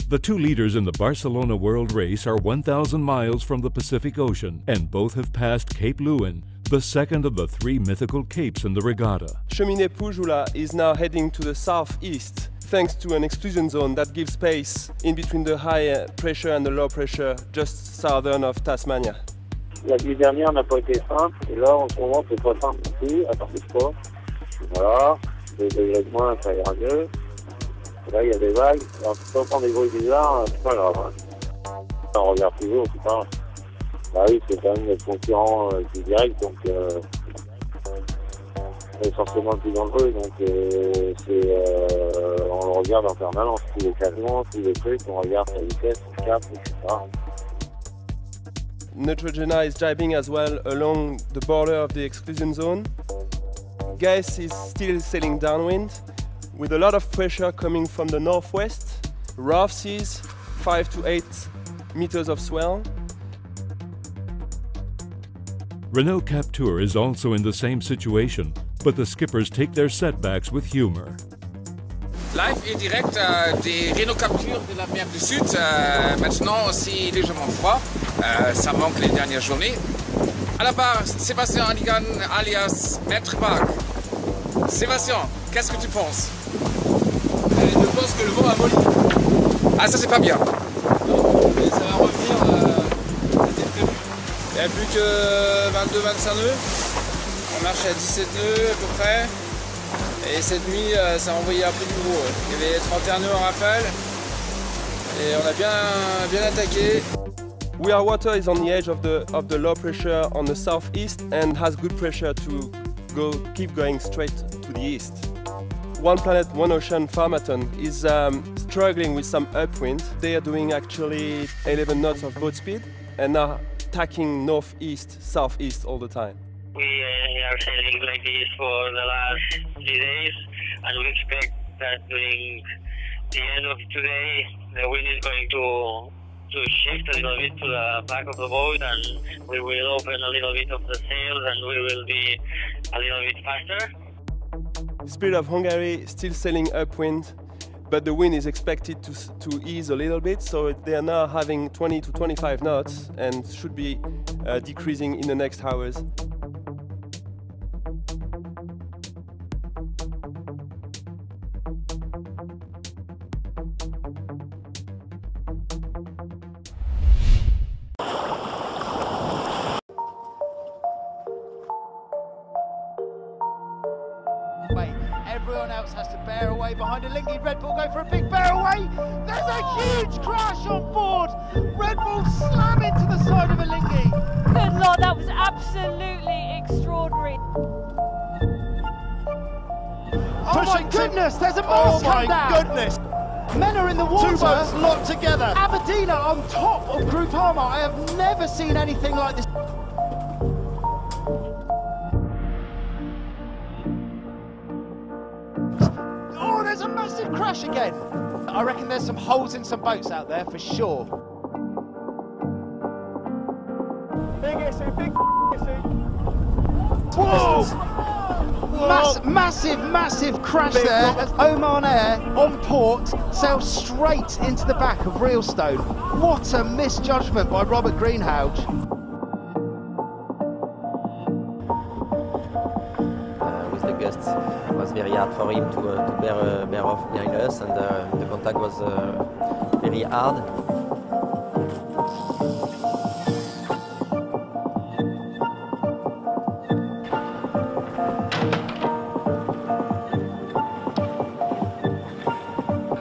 The two leaders in the Barcelona World Race are 1,000 miles from the Pacific Ocean, and both have passed Cape Leeuwin, the second of the three mythical capes in the regatta. Cheminée Pujula is now heading to the southeast, thanks to an exclusion zone that gives space in between the high pressure and the low pressure, just southern of Tasmania. La nuit dernière n'a pas été simple, et là en ce moment c'est pas simple non plus, attendez pas. Voilà, 2 degrés de moins, ça ira mieux. Et là il y a des vagues, alors si on entend des bruits bizarres, c'est pas grave. Hein. On regarde toujours, c'est pas grave. Bah oui, c'est quand même notre concurrent du direct, donc c'est forcément le plus dangereux, donc on le regarde en permanence, tous les classements, tous les trucs, on regarde sa vitesse, son cap, etc. Neutrogena is driving as well along the border of the exclusion zone. Gas is still sailing downwind with a lot of pressure coming from the northwest, rough seas, 5 to 8 meters of swell. Renault Captur is also in the same situation, but the skippers take their setbacks with humor. Live et direct des Renault Captur de la mer du Sud, maintenant aussi légèrement froid, ça manque les dernières journées. À la barre, Sébastien Hannigan alias Maître Bach. Sébastien, qu'est-ce que tu penses? Je pense que le vent a molli. Ah, ça c'est pas bien. Non, mais ça va revenir, c'était prévu. Il n'y a plus que 22-25 nœuds. On marche à 17 nœuds à peu près. Et cette nuit, ça a envoyé un peu du gros. Il y avait 31 nœuds en rafale. Et on a bien attaqué. BWR water is on the edge of the low pressure on the southeast and has good pressure to keep going straight to the east. One Planet, One Ocean Farmaton is struggling with some upwind. They are doing actually 11 knots of boat speed and are tacking northeast, southeast all the time. We are sailing like this for the last 3 days, and we expect that during the end of today, the wind is going to shift a little bit to the back of the boat, and we will open a little bit of the sails, and we will be a little bit faster. Spirit of Hungary still sailing upwind, but the wind is expected to ease a little bit, so they are now having 20 to 25 knots and should be decreasing in the next hours. Everyone else has to bear away behind a Linky. Red Bull go for a big bear away. There's a huge crash on board. Red Bull slam into the side of a Linky. Good Lord, that was absolutely extraordinary. Oh my goodness, there's a mast come down. Oh my goodness. Men are in the water. 2 boats locked together. Aberdeen are on top of Groupama. I have never seen anything like this. There's a massive crash again. I reckon there's some holes in some boats out there for sure. Big issue, big issue. Whoa! Massive crash Big there. rock. Oman Air on port sails straight into the back of Reelstone. What a misjudgment by Robert Greenhalgh. With the gusts, it was very hard for him to bear off behind us, and the contact was very hard.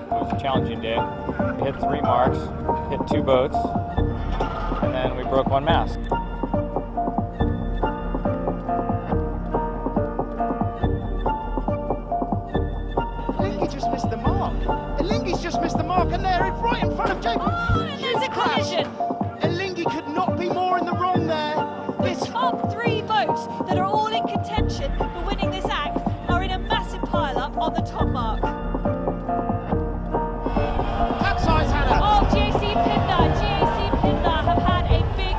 It was a challenging day. We hit 3 marks, hit 2 boats, and then we broke 1 mast. Lingy's just missed the mark, and they're right in front of Jacob. Oh, and there's a collision. Lingy could not be more in the wrong there. The top 3 boats that are all in contention for winning this act are in a massive pile-up on the top mark. Capsize, Hannah. Oh, GAC Pindar have had a big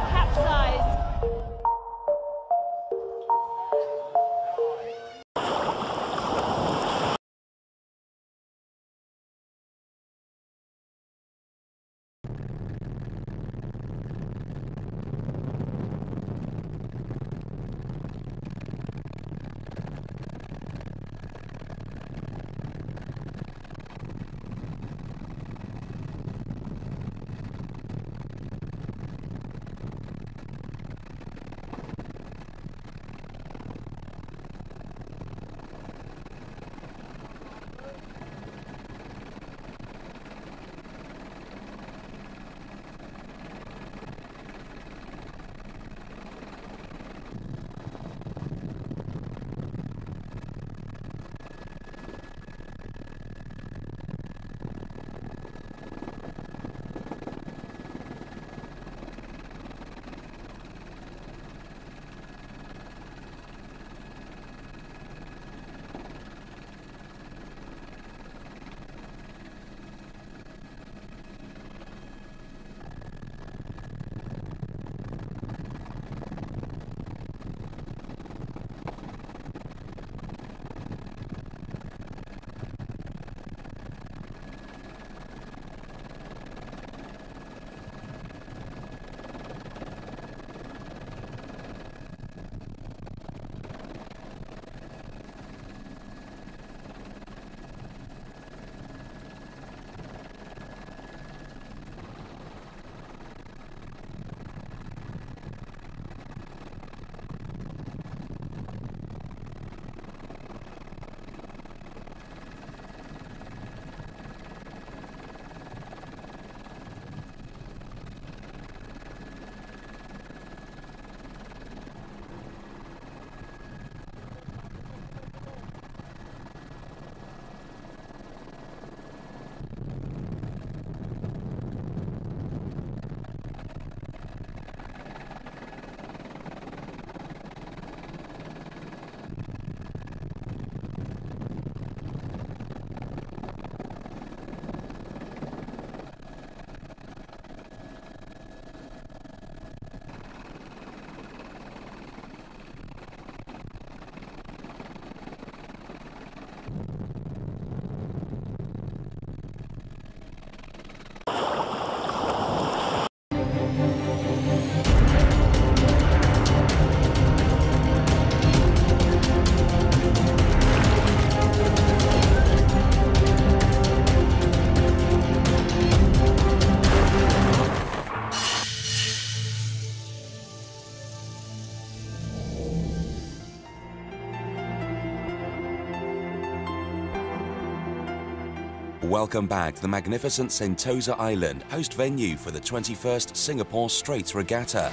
Welcome back to the magnificent Sentosa Island, host venue for the 21st Singapore Straits Regatta.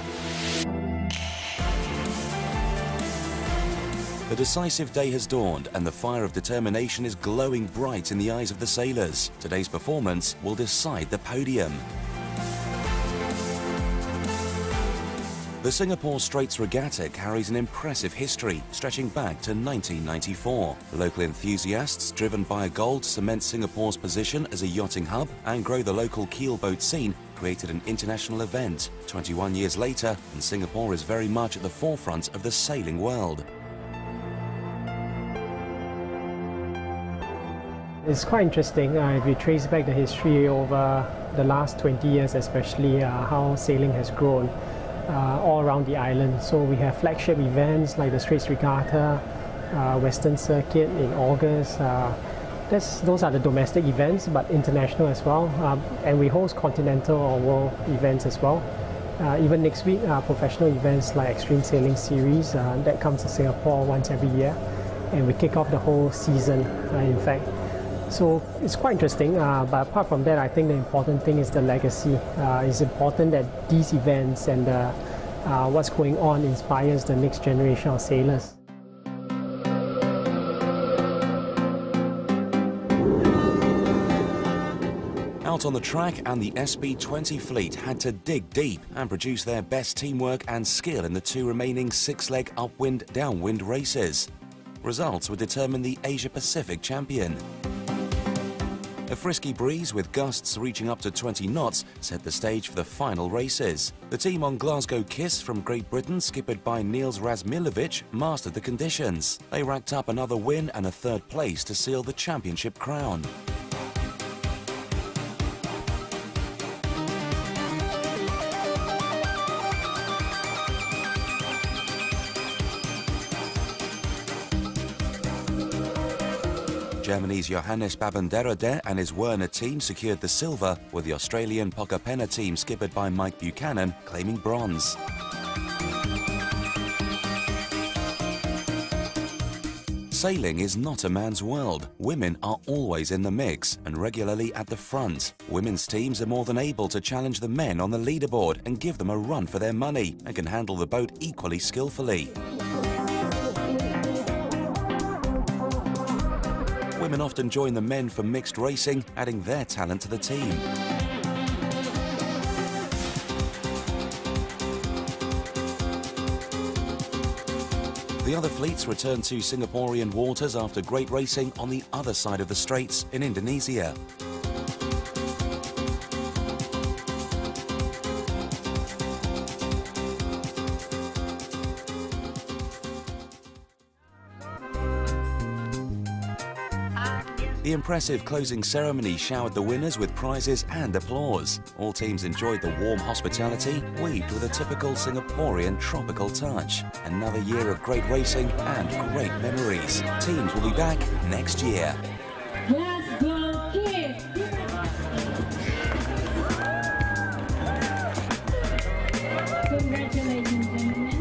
The decisive day has dawned and the fire of determination is glowing bright in the eyes of the sailors. Today's performance will decide the podium. The Singapore Straits Regatta carries an impressive history, stretching back to 1994. Local enthusiasts, driven by a goal to cement Singapore's position as a yachting hub and grow the local keelboat scene, created an international event. 21 years later, and Singapore is very much at the forefront of the sailing world. It's quite interesting if you trace back the history over the last 20 years, especially how sailing has grown all around the island. So we have flagship events like the Straits Regatta, Western Circuit in August. Those are the domestic events, but international as well. And we host continental or world events as well. Even next week, professional events like Extreme Sailing Series that comes to Singapore once every year. And we kick off the whole season, in fact. So it's quite interesting, but apart from that, I think the important thing is the legacy. It's important that these events and what's going on inspires the next generation of sailors. Out on the track, and the SB20 fleet had to dig deep and produce their best teamwork and skill in the two remaining six-leg upwind-downwind races. Results would determine the Asia-Pacific champion. A frisky breeze with gusts reaching up to 20 knots set the stage for the final races. The team on Glasgow Kiss from Great Britain, skippered by Niels Razmilovic, mastered the conditions. They racked up another win and a third place to seal the championship crown. Germany's Johannes Babanderode and his Werner team secured the silver, with the Australian Pocapena team skippered by Mike Buchanan claiming bronze. Sailing is not a man's world. Women are always in the mix and regularly at the front. Women's teams are more than able to challenge the men on the leaderboard and give them a run for their money, and can handle the boat equally skillfully. Women often join the men for mixed racing, adding their talent to the team. The other fleets returned to Singaporean waters after great racing on the other side of the Straits in Indonesia. The impressive closing ceremony showered the winners with prizes and applause. All teams enjoyed the warm hospitality, weaved with a typical Singaporean tropical touch. Another year of great racing and great memories. Teams will be back next year. Congratulations, gentlemen.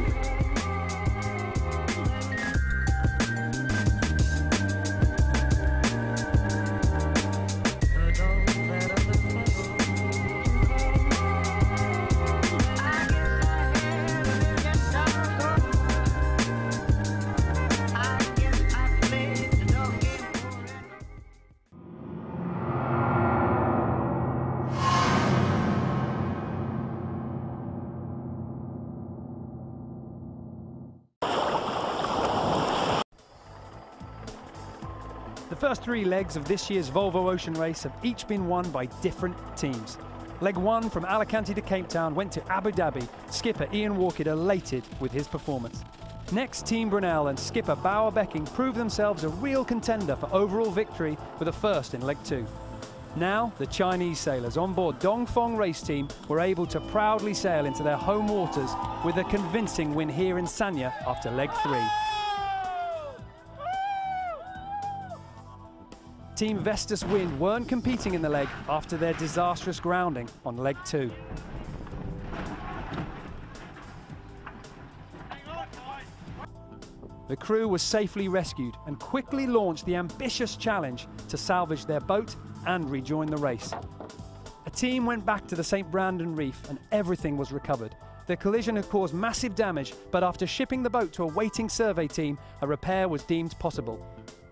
The first three legs of this year's Volvo Ocean Race have each been won by different teams. Leg 1 from Alicante to Cape Town went to Abu Dhabi, skipper Ian Walkett elated with his performance. Next, Team Brunel and skipper Bauer Becking proved themselves a real contender for overall victory with a first in Leg 2. Now, the Chinese sailors on board Dongfeng race team were able to proudly sail into their home waters with a convincing win here in Sanya after Leg 3. Team Vestas Wind weren't competing in the leg after their disastrous grounding on Leg 2. The crew was safely rescued and quickly launched the ambitious challenge to salvage their boat and rejoin the race. A team went back to the St. Brandon Reef and everything was recovered. The collision had caused massive damage, but after shipping the boat to a waiting survey team, a repair was deemed possible.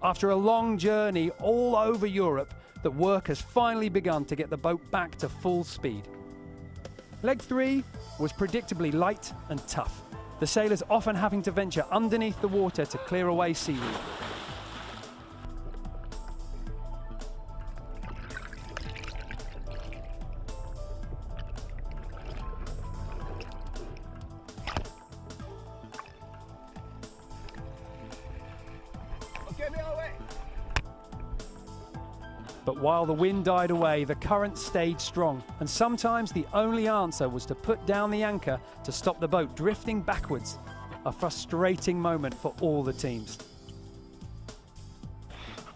After a long journey all over Europe, the work has finally begun to get the boat back to full speed. Leg 3 was predictably light and tough, the sailors often having to venture underneath the water to clear away seaweed. But while the wind died away, the current stayed strong, and sometimes the only answer was to put down the anchor to stop the boat drifting backwards. A frustrating moment for all the teams.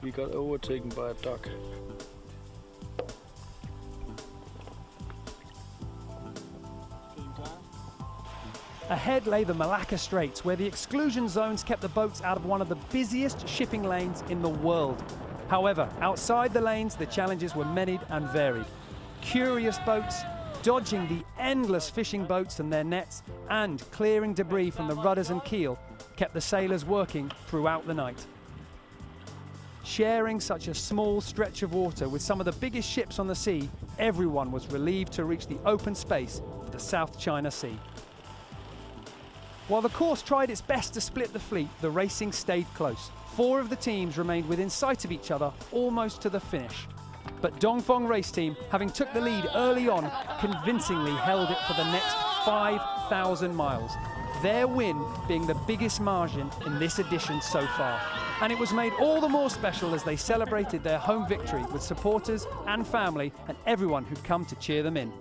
We got overtaken by a duck. Ahead lay the Malacca Straits, where the exclusion zones kept the boats out of one of the busiest shipping lanes in the world. However, outside the lanes, the challenges were many and varied. Curious boats, dodging the endless fishing boats and their nets, and clearing debris from the rudders and keel kept the sailors working throughout the night. Sharing such a small stretch of water with some of the biggest ships on the sea, everyone was relieved to reach the open space of the South China Sea. While the course tried its best to split the fleet, the racing stayed close. 4 of the teams remained within sight of each other almost to the finish. But Dongfeng Race Team, having took the lead early on, convincingly held it for the next 5,000 miles. Their win being the biggest margin in this edition so far. And it was made all the more special as they celebrated their home victory with supporters and family and everyone who'd come to cheer them in.